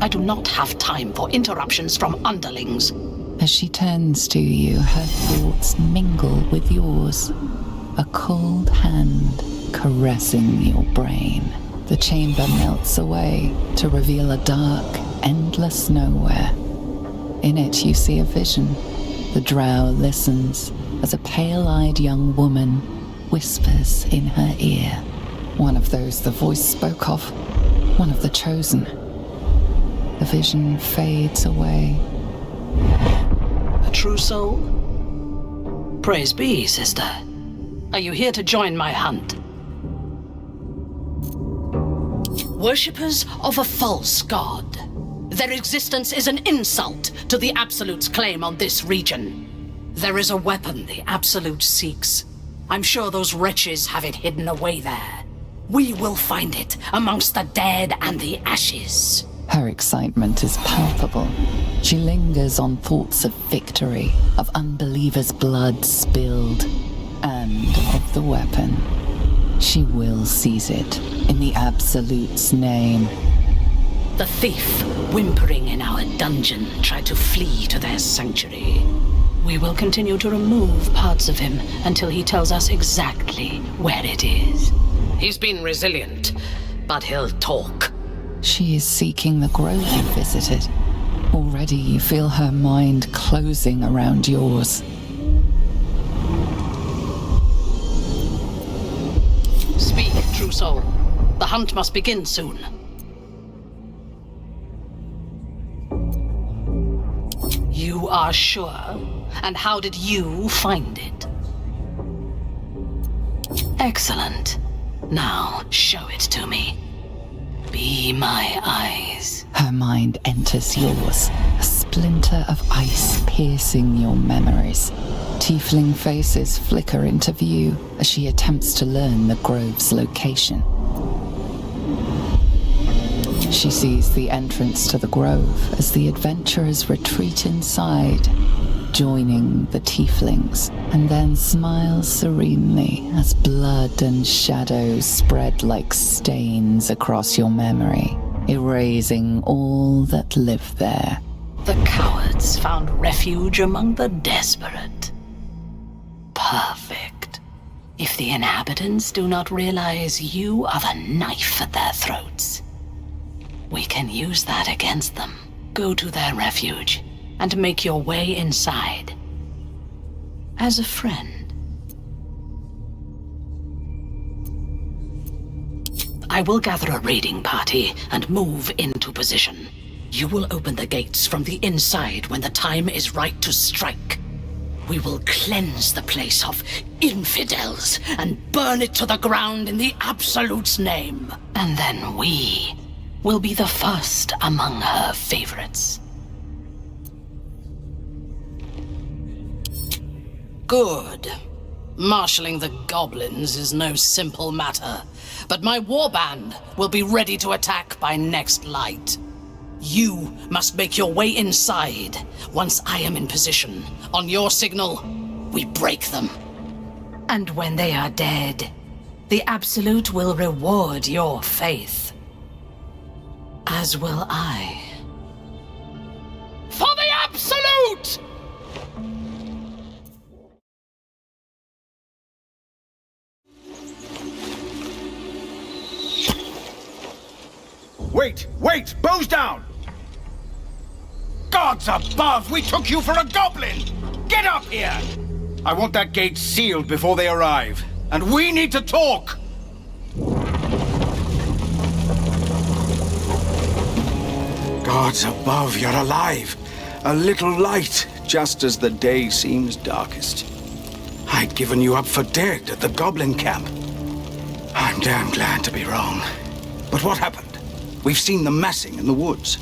I do not have time for interruptions from underlings. As she turns to you, her thoughts mingle with yours. A cold hand caressing your brain. The chamber melts away to reveal a dark, endless nowhere. In it you see a vision. The drow listens as a pale-eyed young woman whispers in her ear. One of those the voice spoke of. One of the chosen. The vision fades away. A true soul? Praise be, sister. Are you here to join my hunt? Worshippers of a false god. Their existence is an insult to the Absolute's claim on this region. There is a weapon the Absolute seeks. I'm sure those wretches have it hidden away there. We will find it amongst the dead and the ashes. Her excitement is palpable. She lingers on thoughts of victory, of unbelievers' blood spilled, and of the weapon. She will seize it, in the Absolute's name. The thief, whimpering in our dungeon, tried to flee to their sanctuary. We will continue to remove parts of him until he tells us exactly where it is. He's been resilient, but he'll talk. She is seeking the grove you visited. Already you feel her mind closing around yours. Speak, true soul. The hunt must begin soon. You are sure? And how did you find it? Excellent. Now, show it to me. Be my eyes. Her mind enters yours, a splinter of ice piercing your memories. Tiefling faces flicker into view as she attempts to learn the grove's location. She sees the entrance to the grove as the adventurers retreat inside, joining the Tieflings, and then smiles serenely as blood and shadows spread like stains across your memory, erasing all that lived there. The cowards found refuge among the desperate. Perfect. If the inhabitants do not realize you are the knife at their throats, we can use that against them. Go to their refuge and make your way inside. As a friend. I will gather a raiding party and move into position. You will open the gates from the inside when the time is right to strike. We will cleanse the place of infidels and burn it to the ground in the Absolute's name. And then we will be the first among her favorites. Good. Marshalling the goblins is no simple matter, but my warband will be ready to attack by next light. You must make your way inside. Once I am in position, on your signal, we break them. And when they are dead, the Absolute will reward your faith. As will I. For the Absolute! Wait! Bows down! Gods above! We took you for a goblin! Get up here! I want that gate sealed before they arrive. And we need to talk! Gods above, you're alive. A little light, just as the day seems darkest. I'd given you up for dead at the goblin camp. I'm damn glad to be wrong. But what happened? We've seen them massing in the woods.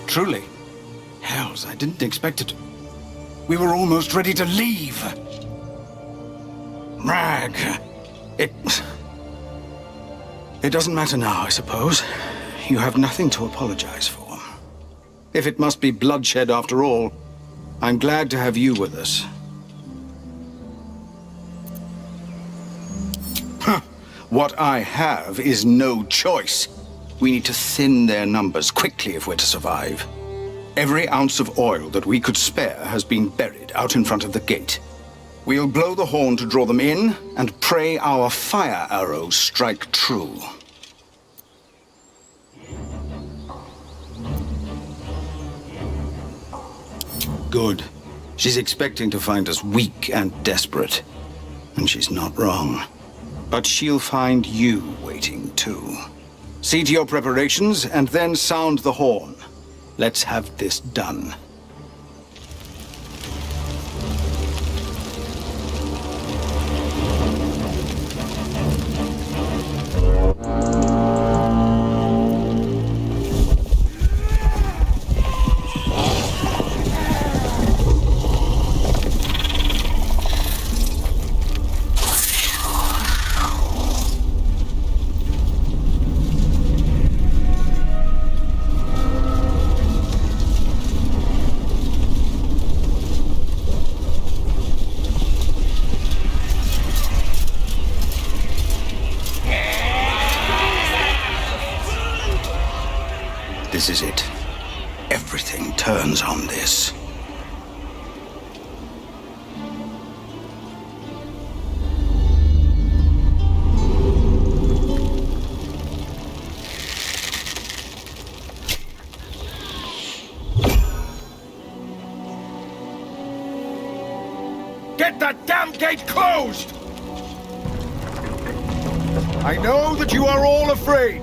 Truly. Hells, I didn't expect it. We were almost ready to leave. Rag. It doesn't matter now, I suppose. You have nothing to apologize for. If it must be bloodshed after all, I'm glad to have you with us. What I have is no choice. We need to thin their numbers quickly if we're to survive. Every ounce of oil that we could spare has been buried out in front of the gate. We'll blow the horn to draw them in, and pray our fire arrows strike true. Good. She's expecting to find us weak and desperate. And she's not wrong. But she'll find you waiting too. See to your preparations, and then sound the horn. Let's have this done. This is it. Everything turns on this. Get that damn gate closed! I know that you are all afraid.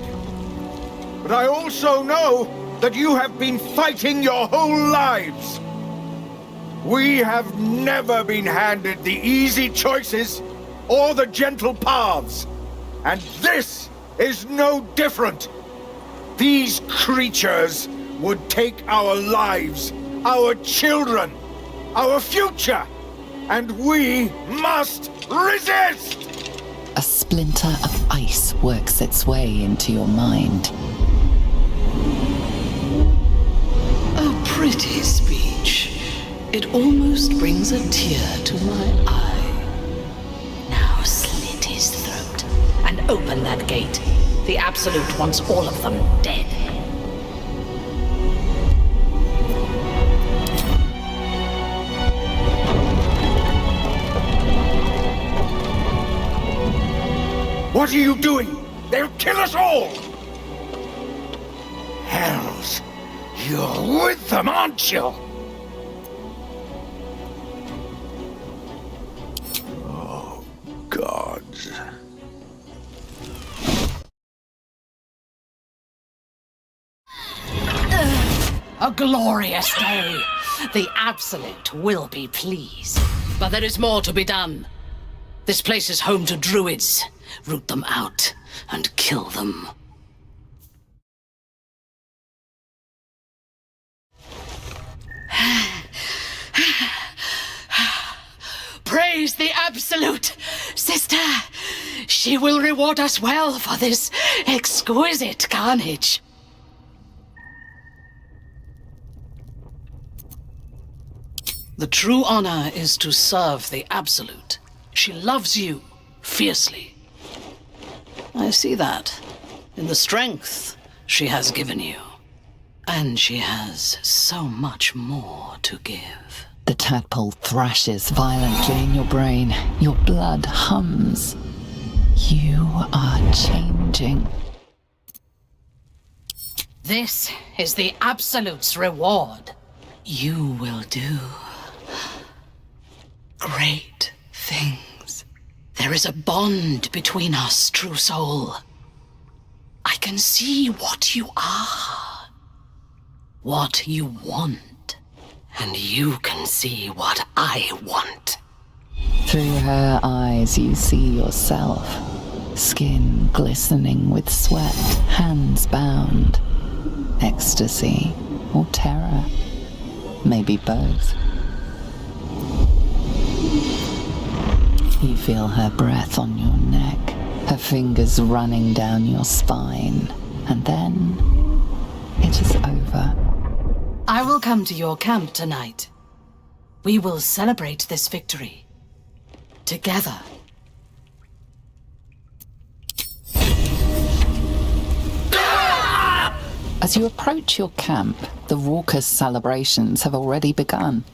But I also know that you have been fighting your whole lives. We have never been handed the easy choices or the gentle paths. And this is no different. These creatures would take our lives, our children, our future, and we must resist! A splinter of ice works its way into your mind. A pretty speech. It almost brings a tear to my eye. Now slit his throat and open that gate. The Absolute wants all of them dead. What are you doing? They'll kill us all! Hells, you're with them, aren't you? Oh, gods. A glorious day. The Absolute will be pleased. But there is more to be done. This place is home to druids. Root them out and kill them. Praise the Absolute, sister. She will reward us well for this exquisite carnage. The true honor is to serve the Absolute. She loves you fiercely. I see that in the strength she has given you. And she has so much more to give. The tadpole thrashes violently in your brain. Your blood hums. You are changing. This is the Absolute's reward. You will do great things. There is a bond between us, true soul. I can see what you are, what you want, and you can see what I want. Through her eyes you see yourself, skin glistening with sweat, hands bound. Ecstasy or terror, maybe both. You feel her breath on your neck, her fingers running down your spine, and then it is over. I will come to your camp tonight. We will celebrate this victory. Together. As you approach your camp, the raucous celebrations have already begun.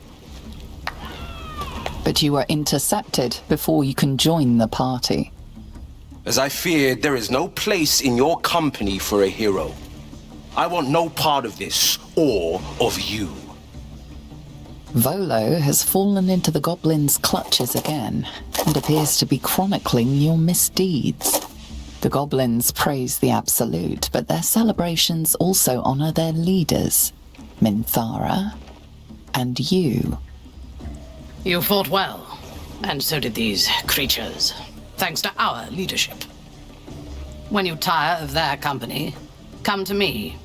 But you are intercepted before you can join the party. As I feared, there is no place in your company for a hero. I want no part of this, or of you. Volo has fallen into the goblin's clutches again, and appears to be chronicling your misdeeds. The goblins praise the Absolute, but their celebrations also honor their leaders, Minthara and you. You fought well, and so did these creatures, thanks to our leadership. When you tire of their company, come to me.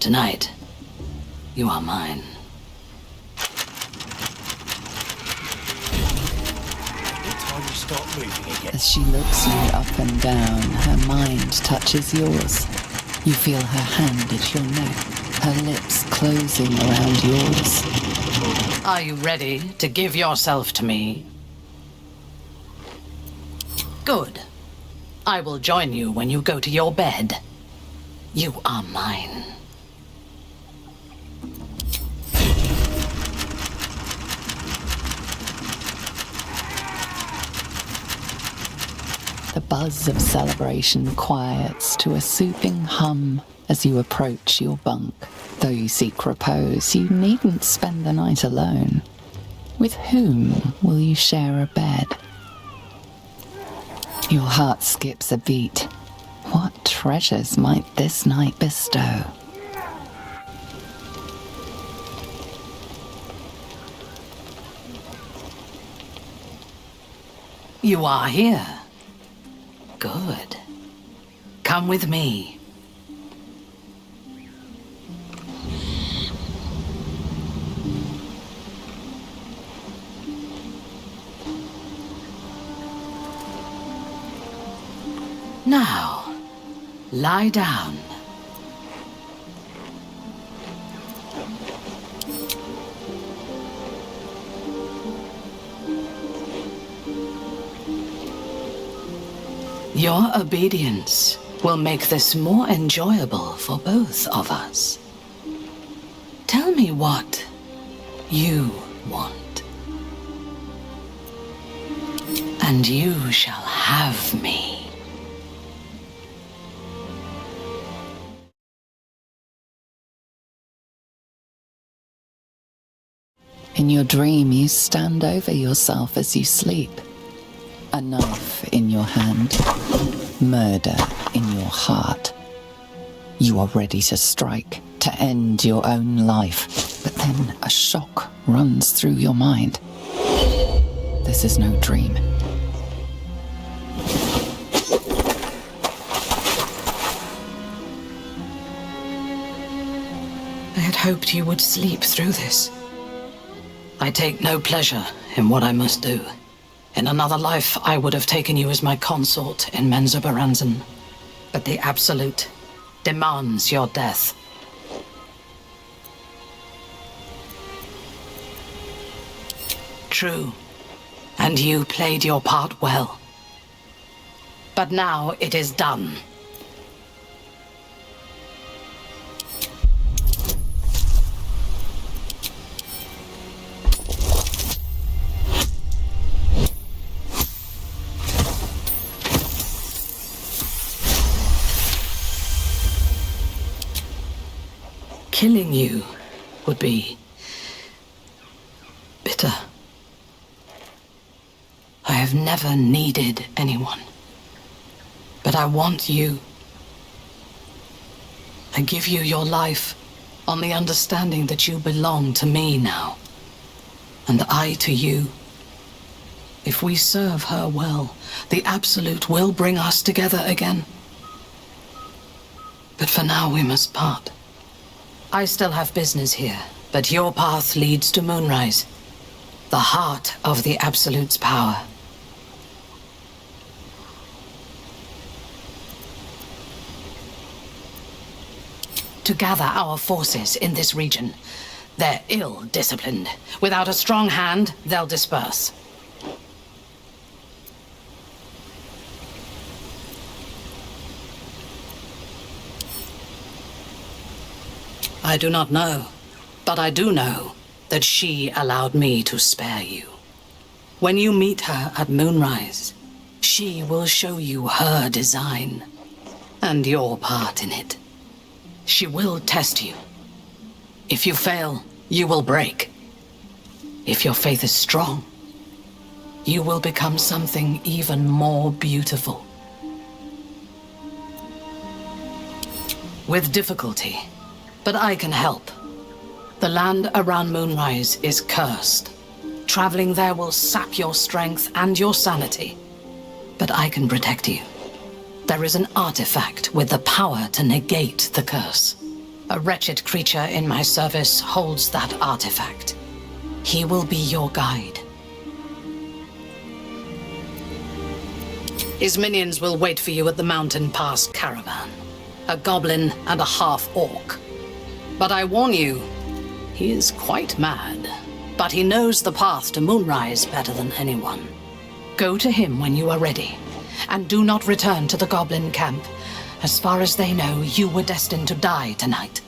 Tonight, you are mine. As she looks you up and down, her mind touches yours. You feel her hand at your neck, her lips closing around yours. Are you ready to give yourself to me? Good. I will join you when you go to your bed. You are mine. The buzz of celebration quiets to a soothing hum as you approach your bunk. Though you seek repose, you needn't spend the night alone. With whom will you share a bed? Your heart skips a beat. What treasures might this night bestow? You are here. Good. Come with me. Now, lie down. Your obedience will make this more enjoyable for both of us. Tell me what you want, and you shall have me. In your dream, you stand over yourself as you sleep. A knife in your hand, murder in your heart. You are ready to strike, to end your own life, but then a shock runs through your mind. This is no dream. I had hoped you would sleep through this. I take no pleasure in what I must do. In another life, I would have taken you as my consort in Menzoberranzan. But the Absolute demands your death. True, and you played your part well. But now it is done. Killing you would be bitter. I have never needed anyone, but I want you. I give you your life on the understanding that you belong to me now, and I to you. If we serve her well, the Absolute will bring us together again. But for now we must part. I still have business here, but your path leads to Moonrise, the heart of the Absolute's power. To gather our forces in this region. They're ill-disciplined. Without a strong hand, they'll disperse. I do not know, but I do know that she allowed me to spare you. When you meet her at moonrise, she will show you her design and your part in it. She will test you. If you fail, you will break. If your faith is strong, you will become something even more beautiful. With difficulty, but I can help. The land around Moonrise is cursed. Traveling there will sap your strength and your sanity. But I can protect you. There is an artifact with the power to negate the curse. A wretched creature in my service holds that artifact. He will be your guide. His minions will wait for you at the mountain pass caravan. A goblin and a half-orc. But I warn you, he is quite mad. But he knows the path to Moonrise better than anyone. Go to him when you are ready. And do not return to the goblin camp. As far as they know, you were destined to die tonight.